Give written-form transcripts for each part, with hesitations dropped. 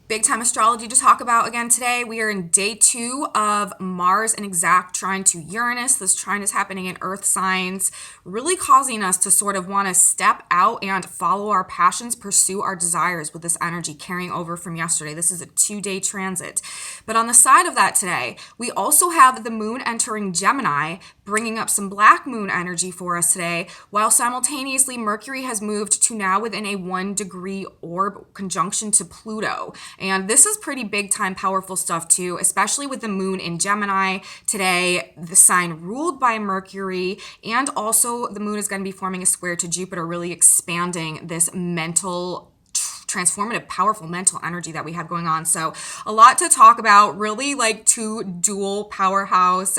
Big time astrology to talk about again today. We are in day 2 of Mars in exact trine to Uranus. This trine is happening in earth signs, really causing us to sort of want to step out and follow our passions, pursue our desires with this energy carrying over from yesterday. This is a 2-day transit. But on the side of that today, we also have the moon entering Gemini, bringing up some black moon energy for us today, while simultaneously Mercury has moved to now within a 1-degree orb conjunction to Pluto. And this is pretty big time powerful stuff too, especially with the moon in Gemini today, the sign ruled by Mercury, and also the moon is going to be forming a square to Jupiter, really expanding this mental transformative, powerful mental energy that we have going on. So a lot to talk about, really like two dual powerhouse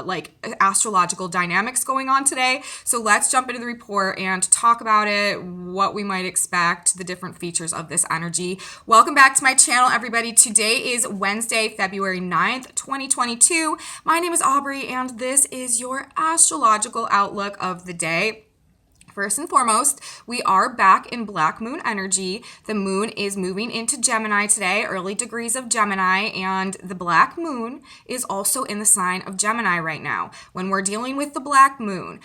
like astrological dynamics going on today. So let's jump into the report and talk about it, what we might expect, the different features of this energy. Welcome back to my channel, everybody. Today is Wednesday, February 9th, 2022. My name is Aubrey, and this is your astrological outlook of the day. First and foremost, we are back in black moon energy. The moon is moving into Gemini today, early degrees of Gemini, and the black moon is also in the sign of Gemini right now. When we're dealing with the black moon,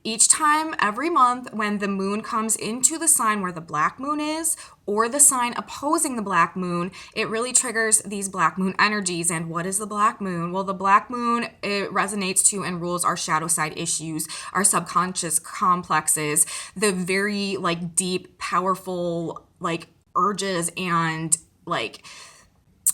each time, every month, when the moon comes into the sign where the black moon is, or the sign opposing the black moon, it really triggers these black moon energies. And what is the black moon? Well, the black moon, it resonates to and rules our shadow side issues, our subconscious complexes, the very like deep, powerful like urges and like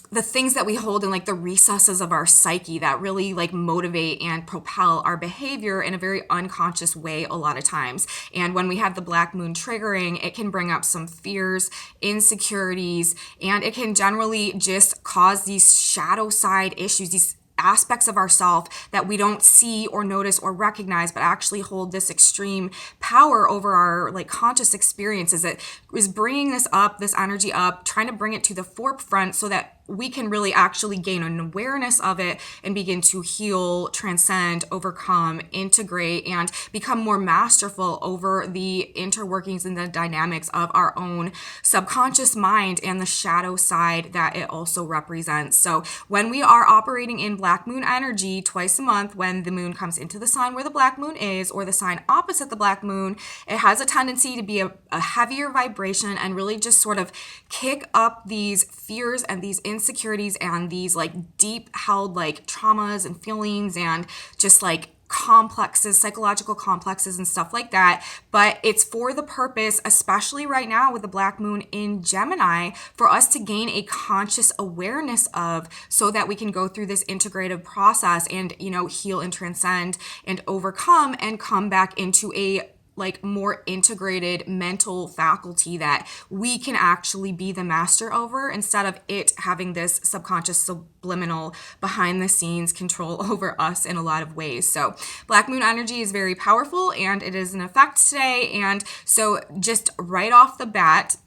the things that we hold in like the recesses of our psyche that really like motivate and propel our behavior in a very unconscious way a lot of times. And when we have the black moon triggering, it can bring up some fears, insecurities, and it can generally just cause these shadow side issues, these aspects of ourself that we don't see or notice or recognize, but actually hold this extreme power over our like conscious experiences. That is bringing this energy up, trying to bring it to the forefront so that we can really actually gain an awareness of it and begin to heal, transcend, overcome, integrate, and become more masterful over the interworkings and the dynamics of our own subconscious mind and the shadow side that it also represents. So when we are operating in black moon energy twice a month, when the moon comes into the sign where the black moon is, or the sign opposite the black moon, it has a tendency to be a heavier vibration and really just sort of kick up these fears and these insecurities and these like deep held like traumas and feelings and just like complexes, psychological complexes and stuff like that. But it's for the purpose, especially right now with the black moon in Gemini, for us to gain a conscious awareness of, so that we can go through this integrative process and, heal and transcend and overcome and come back into a like more integrated mental faculty that we can actually be the master over, instead of it having this subconscious subliminal behind the scenes control over us in a lot of ways. So black moon energy is very powerful and it is in effect today. And so just right off the bat,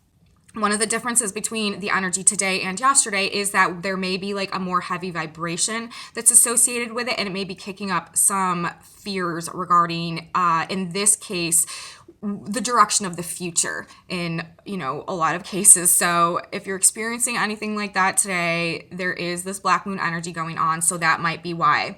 one of the differences between the energy today and yesterday is that there may be like a more heavy vibration that's associated with it, and it may be kicking up some fears regarding, in this case, the direction of the future in, a lot of cases. So if you're experiencing anything like that today, there is this black moon energy going on, so that might be why.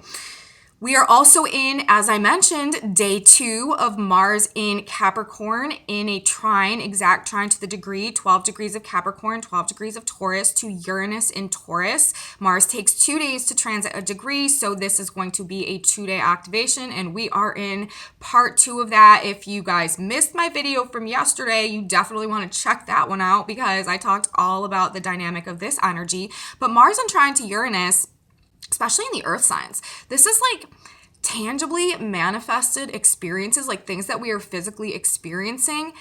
We are also in, as I mentioned, day 2 of Mars in Capricorn in a trine, exact trine to the degree, 12 degrees of Capricorn, 12 degrees of Taurus to Uranus in Taurus. Mars takes 2 days to transit a degree, so this is going to be a 2-day activation, and we are in part 2 of that. If you guys missed my video from yesterday, you definitely want to check that one out because I talked all about the dynamic of this energy. But Mars in trine to Uranus, especially in the earth signs, this is like tangibly manifested experiences, like things that we are physically experiencing.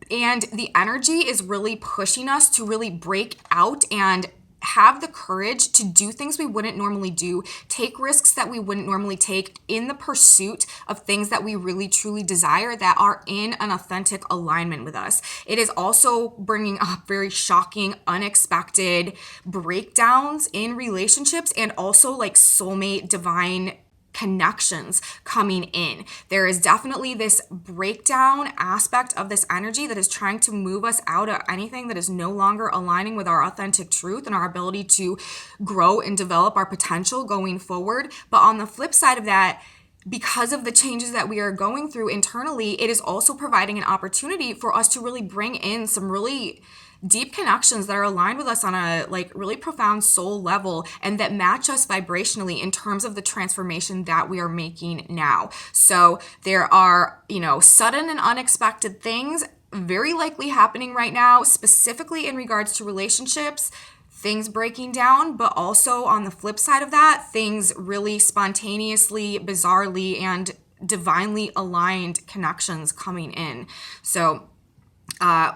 And the energy is really pushing us to really break out and have the courage to do things we wouldn't normally do, take risks that we wouldn't normally take in the pursuit of things that we really truly desire that are in an authentic alignment with us. It is also bringing up very shocking, unexpected breakdowns in relationships and also like soulmate, divine connections coming in. There is definitely this breakdown aspect of this energy that is trying to move us out of anything that is no longer aligning with our authentic truth and our ability to grow and develop our potential going forward. But on the flip side of that, because of the changes that we are going through internally, it is also providing an opportunity for us to really bring in some really deep connections that are aligned with us on a really profound soul level and that match us vibrationally in terms of the transformation that we are making now. So there are, sudden and unexpected things very likely happening right now, specifically in regards to relationships, things breaking down, but also on the flip side of that, things really spontaneously, bizarrely, and divinely aligned connections coming in. So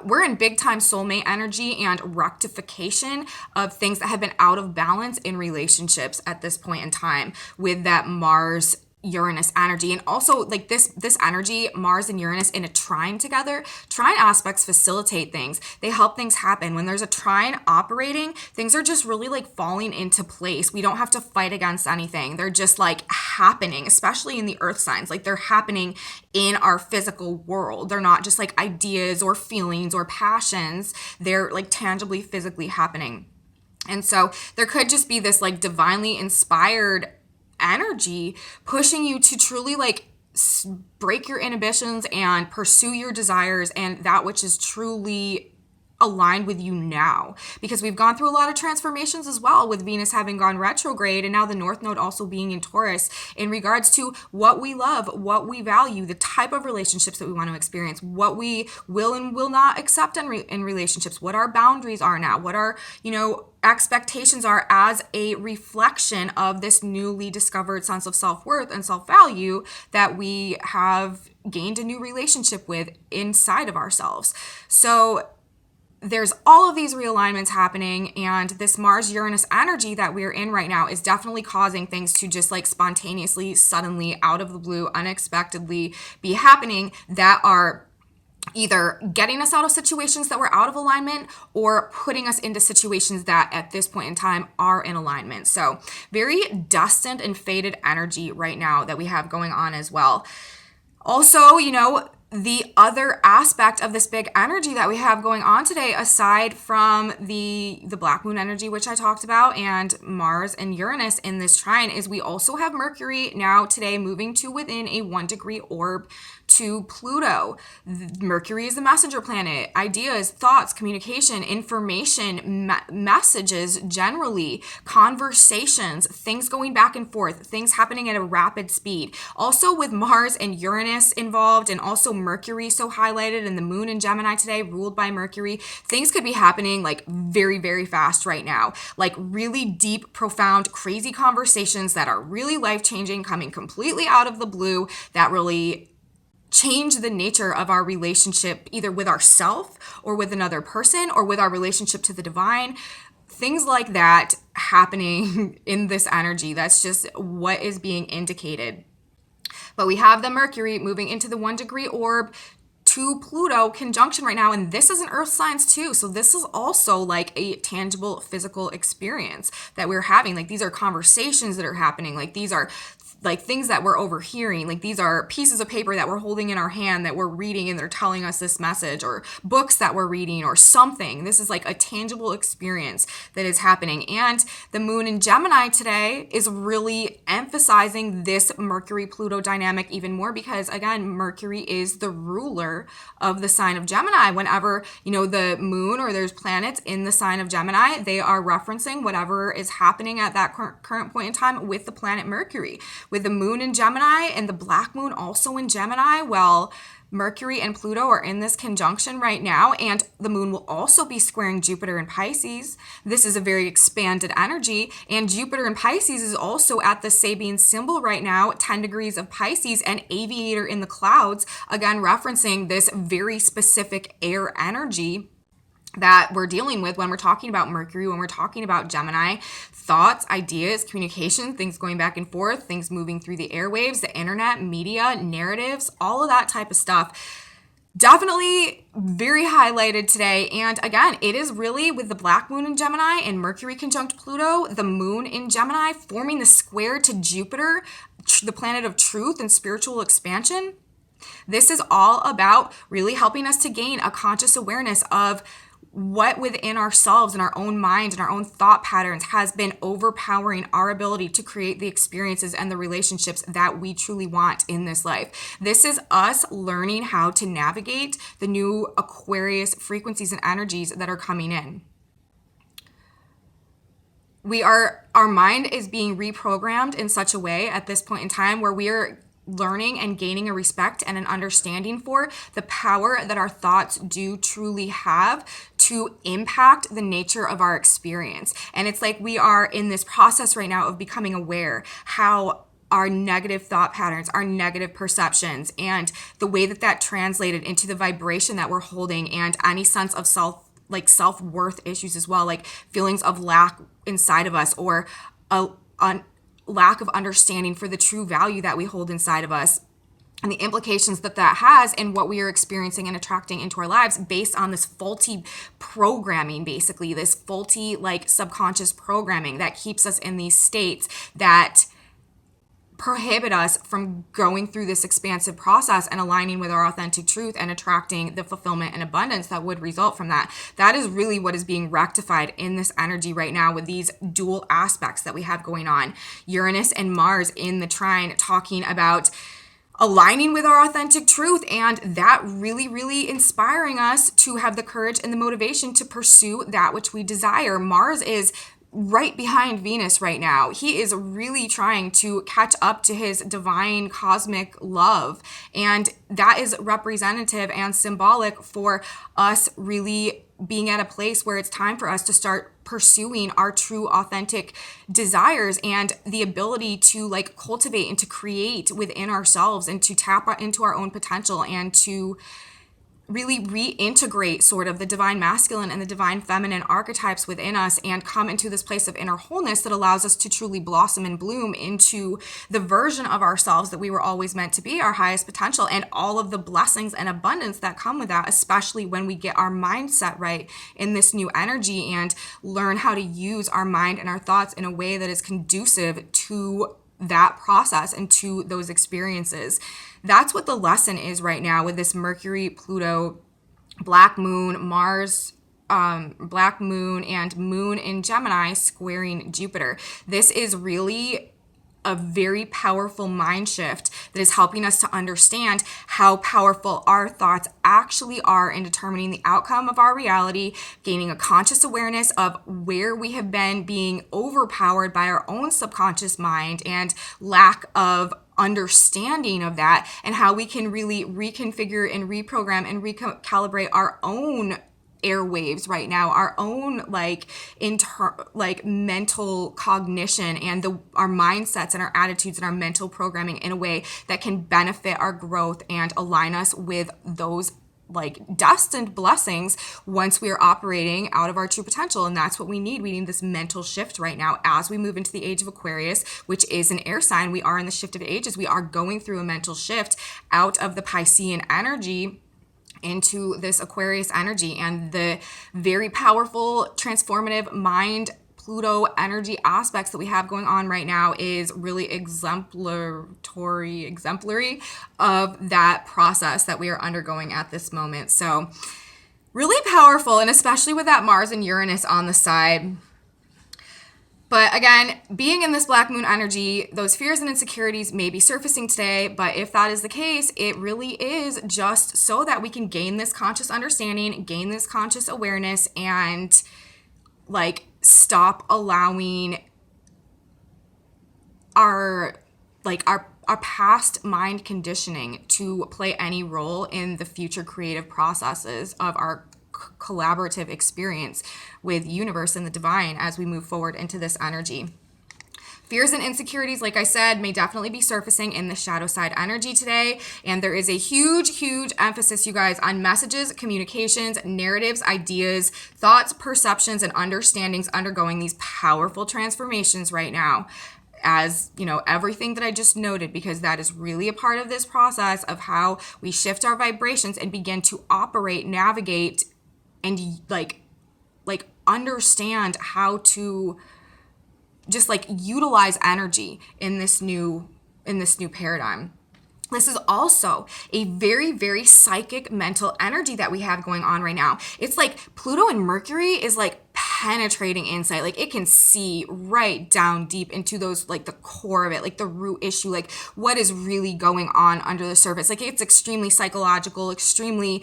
we're in big time soulmate energy and rectification of things that have been out of balance in relationships at this point in time with that Mars Uranus energy. And also this energy, Mars and Uranus in a trine together. Trine aspects facilitate things. They help things happen. When there's a trine operating, things are just really falling into place. We don't have to fight against anything. They're just happening, especially in the earth signs. They're happening in our physical world. They're not just ideas or feelings or passions. They're tangibly, physically happening. And so there could just be this divinely inspired energy pushing you to truly break your inhibitions and pursue your desires and that which is truly aligned with you now, because we've gone through a lot of transformations as well with Venus having gone retrograde and now the North Node also being in Taurus in regards to what we love, what we value, the type of relationships that we want to experience, what we will and will not accept in relationships, what our boundaries are now, what our expectations are as a reflection of this newly discovered sense of self-worth and self-value that we have gained a new relationship with inside of ourselves. So there's all of these realignments happening, and this Mars-Uranus energy that we're in right now is definitely causing things to just spontaneously, suddenly, out of the blue, unexpectedly be happening that are either getting us out of situations that were out of alignment or putting us into situations that at this point in time are in alignment. So very destined and fated energy right now that we have going on as well. Also, the other aspect of this big energy that we have going on today, aside from the black moon energy, which I talked about, and Mars and Uranus in this trine, is we also have Mercury now today moving to within a 1-degree orb to Pluto. Mercury is the messenger planet. Ideas, thoughts, communication, information, messages, generally, conversations, things going back and forth, things happening at a rapid speed. Also with Mars and Uranus involved, and also Mercury so highlighted, and the moon in Gemini today ruled by Mercury, things could be happening very, very fast right now. Really deep, profound, crazy conversations that are really life-changing, coming completely out of the blue, that really change the nature of our relationship, either with ourself or with another person or with our relationship to the divine. Things like that happening in this energy. That's just what is being indicated. But we have the Mercury moving into the 1-degree orb to Pluto conjunction right now, and this is an earth signs too. So this is also a tangible physical experience that we're having. These are conversations that are happening. These are things that we're overhearing. These are pieces of paper that we're holding in our hand that we're reading and they're telling us this message, or books that we're reading or something. This is a tangible experience that is happening. And the moon in Gemini today is really emphasizing this Mercury-Pluto dynamic even more, because again, Mercury is the ruler of the sign of Gemini. Whenever, the moon or there's planets in the sign of Gemini, they are referencing whatever is happening at that current point in time with the planet Mercury. With the moon in Gemini and the black moon also in Gemini, well, Mercury and Pluto are in this conjunction right now, and the moon will also be squaring Jupiter in Pisces. This is a very expanded energy, and Jupiter in Pisces is also at the Sabian symbol right now, 10 degrees of Pisces, and aviator in the clouds, again referencing this very specific air energy that we're dealing with when we're talking about Mercury, when we're talking about Gemini. Thoughts, ideas, communication, things going back and forth, things moving through the airwaves, the internet, media, narratives, all of that type of stuff. Definitely very highlighted today. And again, it is really with the black moon in Gemini and Mercury conjunct Pluto, the moon in Gemini forming the square to Jupiter, the planet of truth and spiritual expansion. This is all about really helping us to gain a conscious awareness of what within ourselves and our own mind and our own thought patterns has been overpowering our ability to create the experiences and the relationships that we truly want in this life. This is us learning how to navigate the new Aquarius frequencies and energies that are coming in. Our mind is being reprogrammed in such a way at this point in time where we are learning and gaining a respect and an understanding for the power that our thoughts do truly have to impact the nature of our experience. And it's like we are in this process right now of becoming aware how our negative thought patterns, our negative perceptions, and the way that translated into the vibration that we're holding and any sense of self-worth issues as well, like feelings of lack inside of us or a lack of understanding for the true value that we hold inside of us, and the implications that has in what we are experiencing and attracting into our lives based on this faulty programming, basically this faulty subconscious programming that keeps us in these states that prohibit us from going through this expansive process and aligning with our authentic truth and attracting the fulfillment and abundance that would result from that. That is really what is being rectified in this energy right now with these dual aspects that we have going on. Uranus and Mars in the trine talking about aligning with our authentic truth, and that really, really inspiring us to have the courage and the motivation to pursue that which we desire. Mars is right behind Venus right now. He is really trying to catch up to his divine cosmic love. And that is representative and symbolic for us really being at a place where it's time for us to start pursuing our true authentic desires and the ability to cultivate and to create within ourselves and to tap into our own potential and to really reintegrate sort of the divine masculine and the divine feminine archetypes within us and come into this place of inner wholeness that allows us to truly blossom and bloom into the version of ourselves that we were always meant to be, our highest potential, and all of the blessings and abundance that come with that, especially when we get our mindset right in this new energy and learn how to use our mind and our thoughts in a way that is conducive to that process and to those experiences. That's what the lesson is right now with this Mercury, Pluto, black moon, Mars, black moon, and moon in Gemini squaring Jupiter. This is really a very powerful mind shift that is helping us to understand how powerful our thoughts actually are in determining the outcome of our reality, gaining a conscious awareness of where we have been being overpowered by our own subconscious mind and lack of understanding of that, and how we can really reconfigure and reprogram and recalibrate our own airwaves right now, our own mental cognition and our mindsets and our attitudes and our mental programming in a way that can benefit our growth and align us with those destined blessings once we are operating out of our true potential. And that's what we need. We need this mental shift right now as we move into the age of Aquarius, which is an air sign. We are in the shift of ages. We are going through a mental shift out of the Piscean energy into this Aquarius energy, and the very powerful transformative mind Pluto energy aspects that we have going on right now is really exemplary of that process that we are undergoing at this moment. So really powerful, and especially with that Mars and Uranus on the side. But again, being in this black moon energy, those fears and insecurities may be surfacing today, but if that is the case, it really is just so that we can gain this conscious understanding, gain this conscious awareness, and stop allowing our past mind conditioning to play any role in the future creative processes of our collaborative experience with universe and the divine as we move forward into this energy. Fears and insecurities, like I said, may definitely be surfacing in the shadow side energy today. And there is a huge, huge emphasis, you guys, on messages, communications, narratives, ideas, thoughts, perceptions, and understandings undergoing these powerful transformations right now. as, everything that I just noted, because that is really a part of this process of how we shift our vibrations and begin to operate, navigate, and like understand how to just like utilize energy in this new paradigm. This is also a very, very psychic mental energy that we have going on right now. It's like Pluto and Mercury is like penetrating insight. Like it can see right down deep into those, like the core of it, like the root issue, like what is really going on under the surface. Like it's extremely psychological, extremely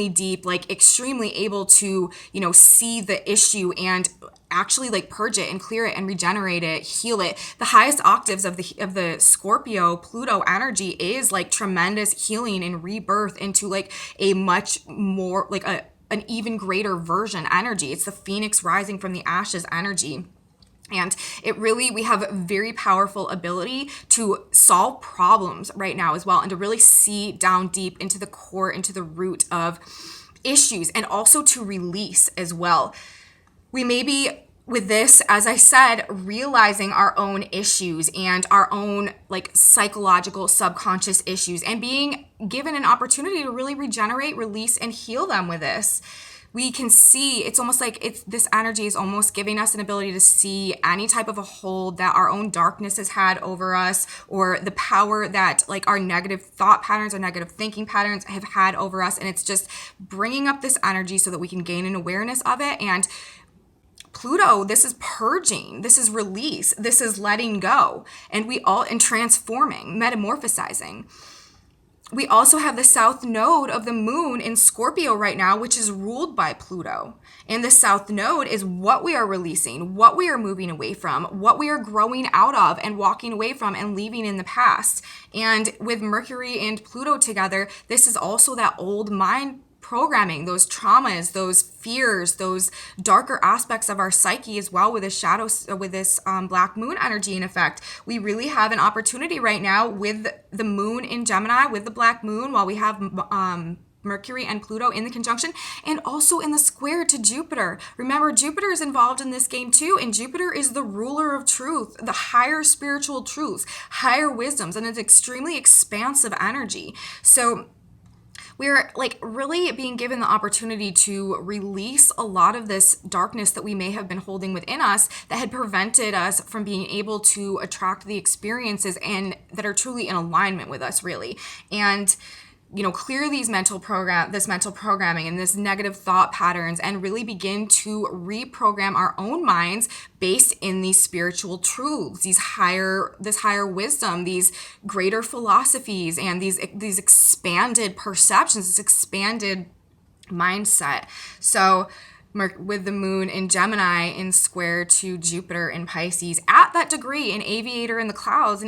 deep, like extremely able to, see the issue and actually like purge it and clear it and regenerate it, heal it. The highest octaves of the Scorpio Pluto energy is like tremendous healing and rebirth into like a much more like an even greater version energy. It's the phoenix rising from the ashes energy. And we have a very powerful ability to solve problems right now as well, and to really see down deep into the core, into the root of issues, and also to release as well. We may be, with this, as I said, realizing our own issues and our own like psychological subconscious issues, and being given an opportunity to really regenerate, release, and heal them with this. We can see, it's almost like this energy is almost giving us an ability to see any type of a hold that our own darkness has had over us, or the power that like our negative thought patterns, our negative thinking patterns have had over us. And it's just bringing up this energy so that we can gain an awareness of it. And Pluto, this is purging, this is release, this is letting go, and transforming, metamorphosizing. We also have the south node of the moon in Scorpio right now, which is ruled by Pluto. And the south node is what we are releasing, what we are moving away from, what we are growing out of and walking away from and leaving in the past. And with Mercury and Pluto together, this is also that old mind programming, those traumas, those fears, those darker aspects of our psyche as well, with this black moon energy in effect. We really have an opportunity right now with the moon in Gemini, with the black moon, while we have Mercury and Pluto in the conjunction, and also in the square to Jupiter. Remember, Jupiter is involved in this game too, and Jupiter is the ruler of truth, the higher spiritual truths, higher wisdoms, and it's extremely expansive energy. So we're like really being given the opportunity to release a lot of this darkness that we may have been holding within us, that had prevented us from being able to attract the experiences and that are truly in alignment with us, really. And clear this mental programming and this negative thought patterns, and really begin to reprogram our own minds based in these spiritual truths, this higher wisdom, these greater philosophies, and these expanded perceptions, this expanded mindset. So with the moon in Gemini in square to Jupiter in Pisces, at that degree, an aviator in the clouds.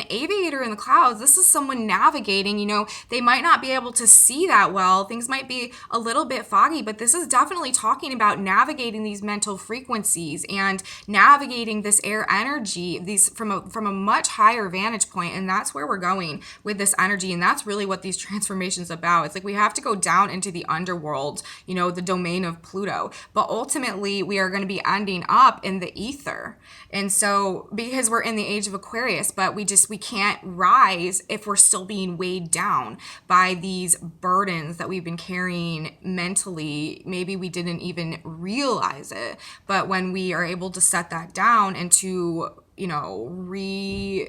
This is someone navigating, they might not be able to see that well. Things might be a little bit foggy, but this is definitely talking about navigating these mental frequencies and navigating this air energy, these from a much higher vantage point. And that's where we're going with this energy. And that's really what these transformations about. It's like we have to go down into the underworld, the domain of Pluto. But ultimately, we are going to be ending up in the ether. And so, because we're in the age of Aquarius, but we can't rise if we're still being weighed down by these burdens that we've been carrying mentally. Maybe we didn't even realize it. But when we are able to set that down and to, reprogram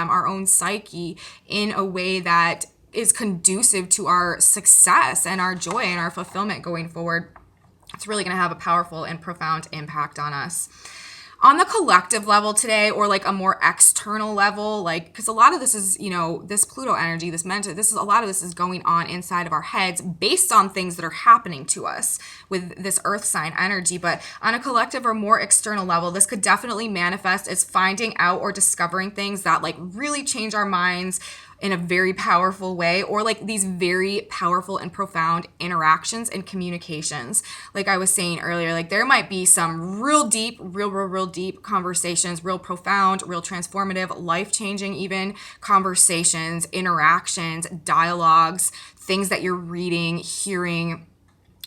our own psyche in a way that is conducive to our success and our joy and our fulfillment going forward, it's really going to have a powerful and profound impact on us. On the collective level today, or like a more external level, like, because a lot of this is, this Pluto energy, a lot of this is going on inside of our heads based on things that are happening to us with this earth sign energy. But on a collective or more external level, this could definitely manifest as finding out or discovering things that like really change our minds in a very powerful way, or like these very powerful and profound interactions and communications. Like I was saying earlier, like there might be some real deep conversations, real profound, real transformative, life-changing even conversations, interactions, dialogues, things that you're reading, hearing,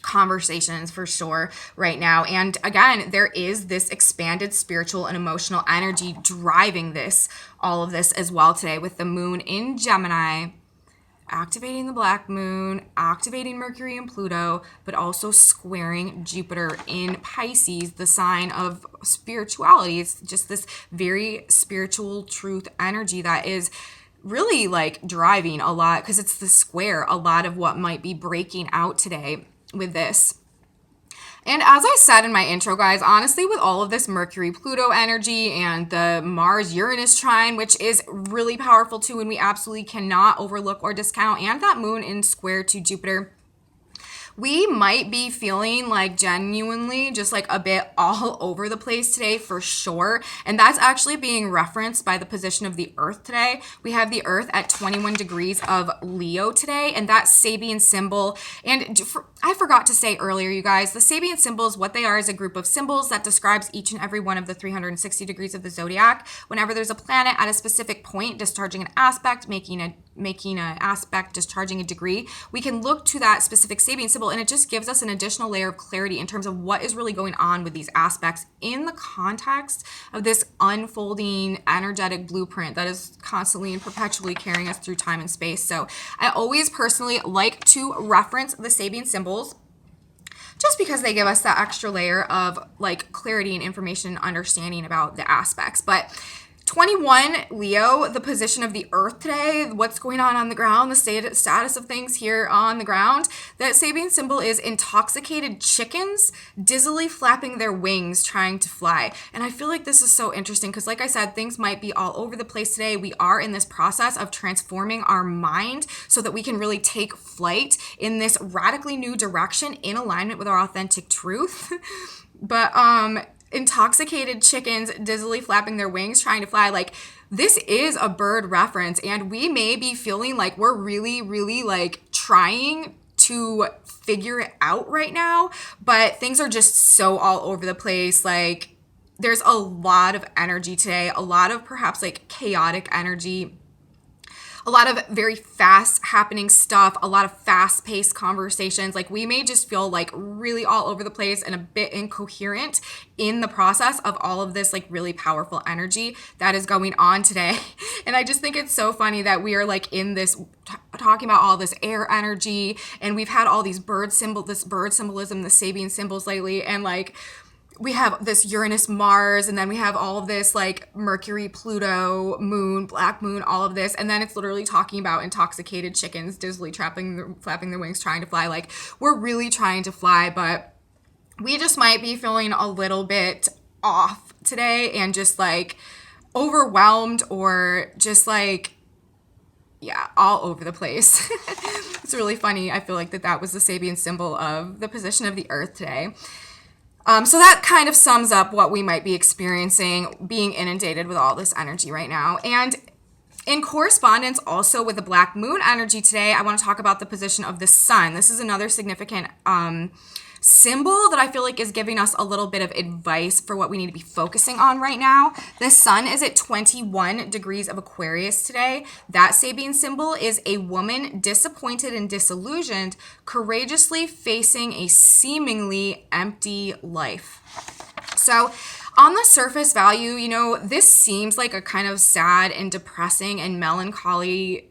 conversations for sure right now. And again, there is this expanded spiritual and emotional energy driving all of this as well today, with the moon in Gemini activating the black moon, activating Mercury and Pluto, but also squaring Jupiter in Pisces, the sign of spirituality. It's just this very spiritual truth energy that is really like driving a lot, because it's the square, a lot of what might be breaking out today with this. And as I said in my intro, guys, honestly, with all of this Mercury-Pluto energy and the Mars-Uranus trine, which is really powerful too, and we absolutely cannot overlook or discount, and that moon in square to Jupiter, we might be feeling like genuinely just like a bit all over the place today for sure. And that's actually being referenced by the position of the Earth today. We have the Earth at 21 degrees of Leo today, and that Sabian symbol. And I forgot to say earlier, you guys, the Sabian symbols, what they are is a group of symbols that describes each and every one of the 360 degrees of the zodiac. Whenever there's a planet at a specific point discharging an aspect, making an aspect, discharging a degree, we can look to that specific Sabian symbol, and it just gives us an additional layer of clarity in terms of what is really going on with these aspects in the context of this unfolding energetic blueprint that is constantly and perpetually carrying us through time and space. So I always personally like to reference the Sabian symbols just because they give us that extra layer of like clarity and information and understanding about the aspects. But 21 Leo, the position of the Earth today, what's going on the ground, the status of things here on the ground. That Sabian symbol is intoxicated chickens dizzily flapping their wings trying to fly. And I feel like this is so interesting because, like I said, things might be all over the place today. We are in this process of transforming our mind so that we can really take flight in this radically new direction in alignment with our authentic truth. But intoxicated chickens dizzily flapping their wings trying to fly, like this is a bird reference, and we may be feeling like we're really like trying to figure it out right now, but things are just so all over the place. Like there's a lot of energy today, a lot of perhaps like chaotic energy, a lot of very fast happening stuff, a lot of fast paced conversations. Like we may just feel like really all over the place and a bit incoherent in the process of all of this like really powerful energy that is going on today. And I just think it's so funny that we are like in this talking about all this air energy, and we've had all these bird symbolism, the Sabian symbols lately, and like we have this Uranus, Mars, and then we have all of this like Mercury, Pluto, moon, black moon, all of this. And then it's literally talking about intoxicated chickens dizzily flapping their wings, trying to fly. Like we're really trying to fly, but we just might be feeling a little bit off today and just like overwhelmed or just like, yeah, all over the place. It's really funny. I feel like that was the Sabian symbol of the position of the Earth today. So that kind of sums up what we might be experiencing, being inundated with all this energy right now. And in correspondence also with the black moon energy today, I want to talk about the position of the sun. This is another significant symbol that I feel like is giving us a little bit of advice for what we need to be focusing on right now. The sun is at 21 degrees of Aquarius today. That Sabian symbol is a woman disappointed and disillusioned, courageously facing a seemingly empty life. So on the surface value, you know, this seems like a kind of sad and depressing and melancholy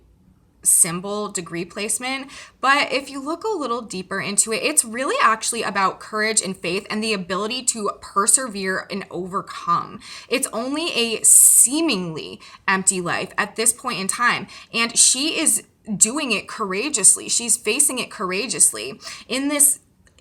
symbol degree placement, but if you look a little deeper into it, it's really actually about courage and faith and the ability to persevere and overcome. It's only a seemingly empty life at this point in time, and she is doing it courageously. She's facing it courageously in this,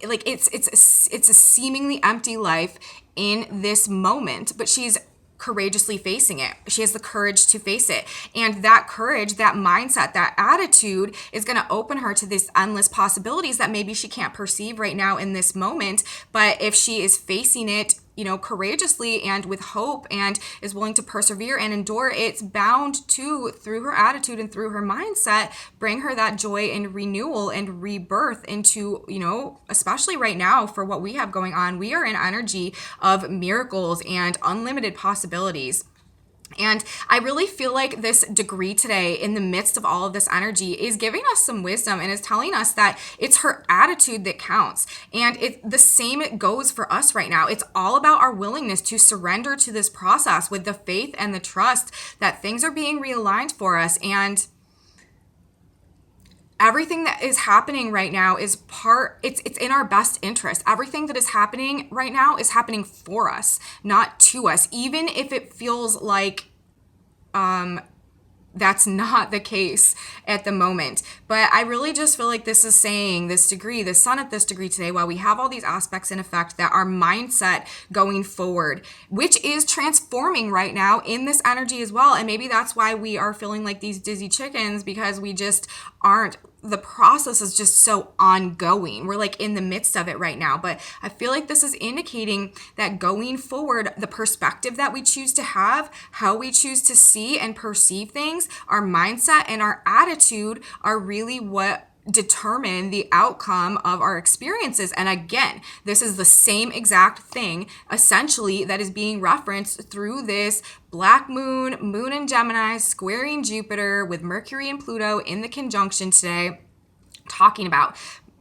like it's a seemingly empty life in this moment, but she's courageously facing it. She has the courage to face it. And that courage, that mindset, that attitude is going to open her to these endless possibilities that maybe she can't perceive right now in this moment. But if she is facing it, you know, courageously and with hope and is willing to persevere and endure, it's bound to, through her attitude and through her mindset, bring her that joy and renewal and rebirth into, you know, especially right now for what we have going on. We are in energy of miracles and unlimited possibilities. And I really feel like this degree today, in the midst of all of this energy, is giving us some wisdom and is telling us that it's her attitude that counts. And the same it goes for us right now. It's all about our willingness to surrender to this process with the faith and the trust that things are being realigned for us. And everything that is happening right now is it's in our best interest. Everything that is happening right now is happening for us, not to us, even if it feels like that's not the case at the moment. But I really just feel like this is saying, this degree, the sun at this degree today, while we have all these aspects in effect, that our mindset going forward, which is transforming right now in this energy as well. And maybe that's why we are feeling like these dizzy chickens, because we just aren't, the process is just so ongoing. We're like in the midst of it right now. But I feel like this is indicating that going forward, the perspective that we choose to have, how we choose to see and perceive things, our mindset and our attitude are really what determine the outcome of our experiences. And again, this is the same exact thing essentially that is being referenced through this black moon in Gemini, squaring Jupiter with Mercury and Pluto in the conjunction today, talking about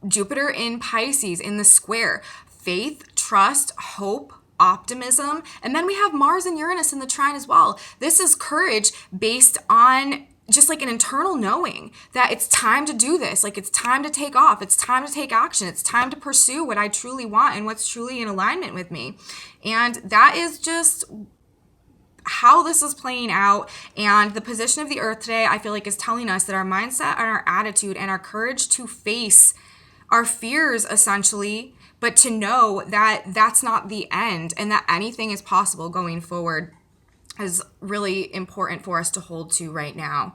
Jupiter in Pisces in the square, faith, trust, hope, optimism. And then we have Mars and Uranus in the trine as well. This is courage based on just like an internal knowing that it's time to do this. Like, it's time to take off. It's time to take action. It's time to pursue what I truly want and what's truly in alignment with me. And that is just how this is playing out. And the position of the earth today, I feel like, is telling us that our mindset and our attitude and our courage to face our fears, essentially, but to know that that's not the end and that anything is possible going forward, is really important for us to hold to right now.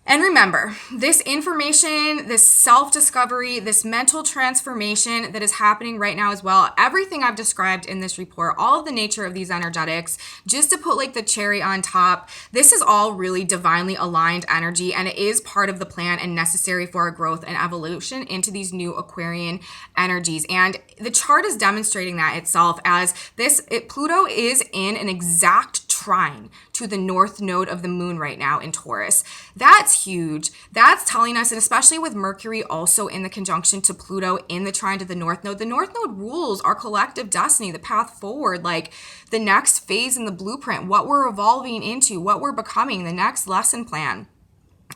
And remember, this information, this self-discovery, this mental transformation that is happening right now as well, everything I've described in this report, all of the nature of these energetics, just to put like the cherry on top, this is all really divinely aligned energy, and it is part of the plan and necessary for our growth and evolution into these new Aquarian energies. And the chart is demonstrating that itself, as Pluto is in an exact trine to the north node of the moon right now in Taurus. That's huge. That's telling us, and especially with Mercury also in the conjunction to Pluto in the trine to the north node rules our collective destiny, the path forward, like the next phase in the blueprint, what we're evolving into, what we're becoming, the next lesson plan.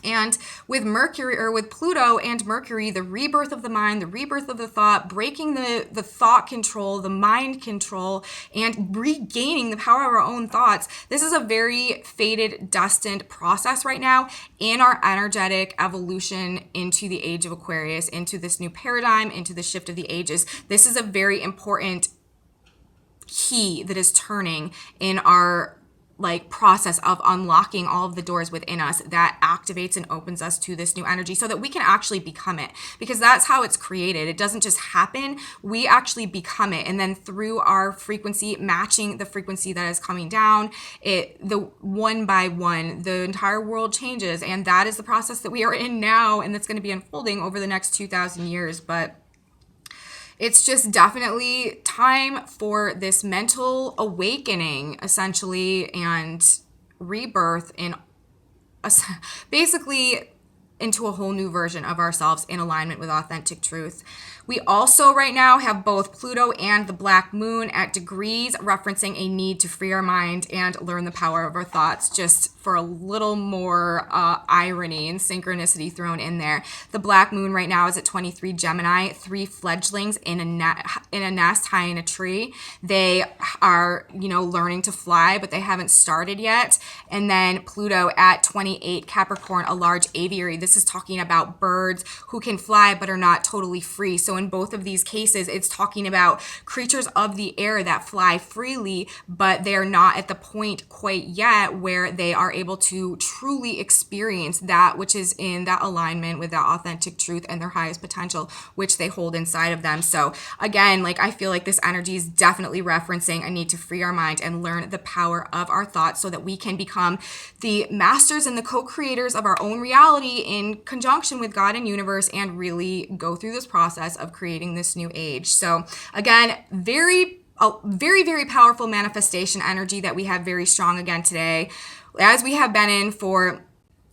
And with Mercury, or with Pluto and Mercury, the rebirth of the mind, the rebirth of the thought, breaking the thought control, the mind control, and regaining the power of our own thoughts. This is a very fated, destined process right now in our energetic evolution into the age of Aquarius, into this new paradigm, into the shift of the ages. This is a very important key that is turning in our process of unlocking all of the doors within us that activates and opens us to this new energy so that we can actually become it, because that's how it's created. It doesn't just happen. We actually become it. And then through our frequency, matching the frequency that is coming down, the one by one, the entire world changes. And that is the process that we are in now, and that's going to be unfolding over the next 2,000 years. But it's just definitely time for this mental awakening, essentially, and rebirth in basically into a whole new version of ourselves in alignment with authentic truth. We also right now have both Pluto and the black moon at degrees, referencing a need to free our mind and learn the power of our thoughts, just for a little more irony and synchronicity thrown in there. The black moon right now is at 23 Gemini, 3 fledglings in a nest high in a tree. They are, learning to fly, but they haven't started yet. And then Pluto at 28 Capricorn, a large aviary. This is talking about birds who can fly but are not totally free. So in both of these cases, it's talking about creatures of the air that fly freely, but they're not at the point quite yet where they are able to truly experience that which is in that alignment with that authentic truth and their highest potential, which they hold inside of them. So again, I feel like this energy is definitely referencing a need to free our mind and learn the power of our thoughts so that we can become the masters and the co-creators of our own reality in conjunction with God and universe, and really go through this process of creating this new age. So again, very a very, very powerful manifestation energy that we have very strong again today, as we have been in for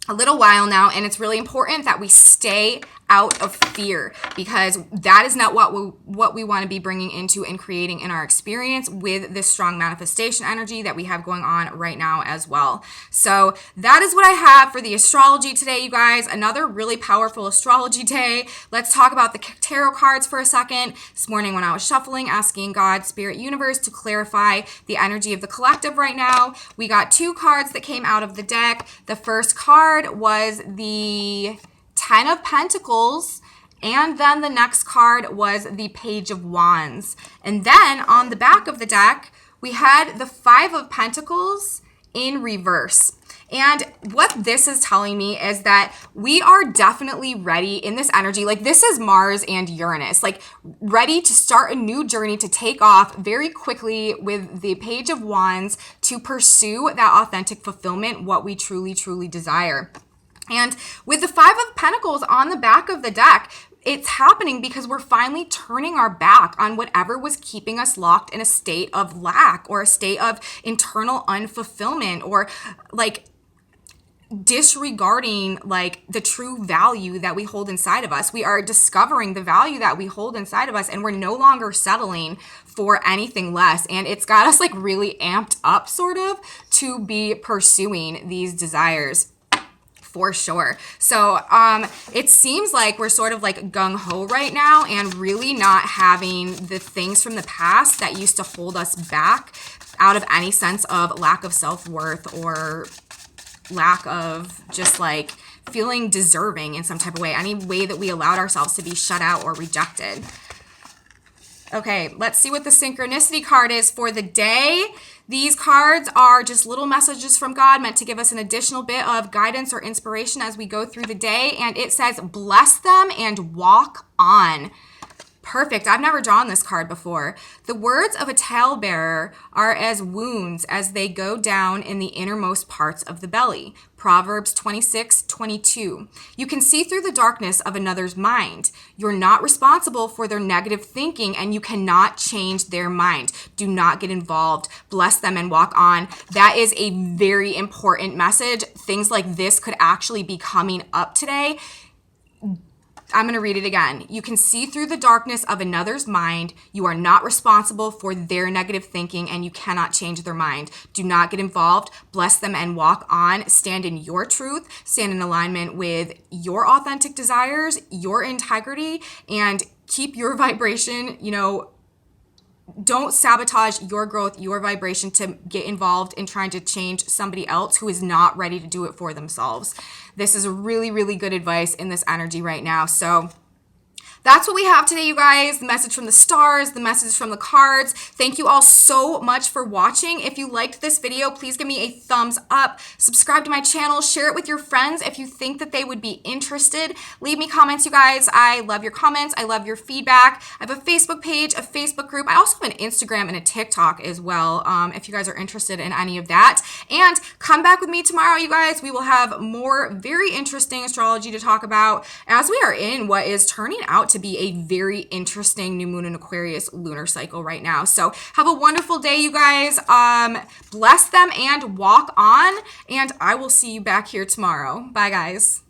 a little while now. And it's really important that we stay out of fear, because that is not what we want to be bringing into and creating in our experience with this strong manifestation energy that we have going on right now as well. So that is what I have for the astrology today, you guys. Another really powerful astrology day. Let's talk about the tarot cards for a second. This morning when I was shuffling, asking God, Spirit, Universe to clarify the energy of the collective right now, we got 2 cards that came out of the deck. The first card was the 10 of Pentacles, and then the next card was the Page of Wands. And then on the back of the deck, we had the 5 of Pentacles in reverse. And what this is telling me is that we are definitely ready in this energy. Like, this is Mars and Uranus, like ready to start a new journey, to take off very quickly with the Page of Wands, to pursue that authentic fulfillment, what we truly, truly desire. And with the 5 of Pentacles on the back of the deck, it's happening because we're finally turning our back on whatever was keeping us locked in a state of lack, or a state of internal unfulfillment, or like disregarding like the true value that we hold inside of us. We are discovering the value that we hold inside of us, and we're no longer settling for anything less. And it's got us like really amped up sort of to be pursuing these desires. For sure. So it seems like we're sort of like gung-ho right now, and really not having the things from the past that used to hold us back out of any sense of lack of self-worth, or lack of just like feeling deserving in some type of way, any way that we allowed ourselves to be shut out or rejected. Okay, let's see what the Synchronicity card is for the day. These cards are just little messages from God meant to give us an additional bit of guidance or inspiration as we go through the day. And it says, bless them and walk on. Perfect. I've never drawn this card before. The words of a talebearer are as wounds as they go down in the innermost parts of the belly. Proverbs 26:22. You can see through the darkness of another's mind. You're not responsible for their negative thinking, and you cannot change their mind. Do not get involved. Bless them and walk on. That is a very important message. Things like this could actually be coming up today. I'm going to read it again. You can see through the darkness of another's mind. You are not responsible for their negative thinking, and you cannot change their mind. Do not get involved. Bless them and walk on. Stand in your truth. Stand in alignment with your authentic desires, your integrity, and keep your vibration, don't sabotage your growth, your vibration, to get involved in trying to change somebody else who is not ready to do it for themselves. This is really, really good advice in this energy right now. So that's what we have today, you guys. The message from the stars, the message from the cards. Thank you all so much for watching. If you liked this video, please give me a thumbs up. Subscribe to my channel. Share it with your friends if you think that they would be interested. Leave me comments, you guys. I love your comments. I love your feedback. I have a Facebook page, a Facebook group. I also have an Instagram and a TikTok as well, if you guys are interested in any of that. And come back with me tomorrow, you guys. We will have more very interesting astrology to talk about, as we are in what is turning out to be a very interesting new moon in Aquarius lunar cycle right now. So have a wonderful day, you guys. Bless them and walk on, and I will see you back here tomorrow. Bye, guys.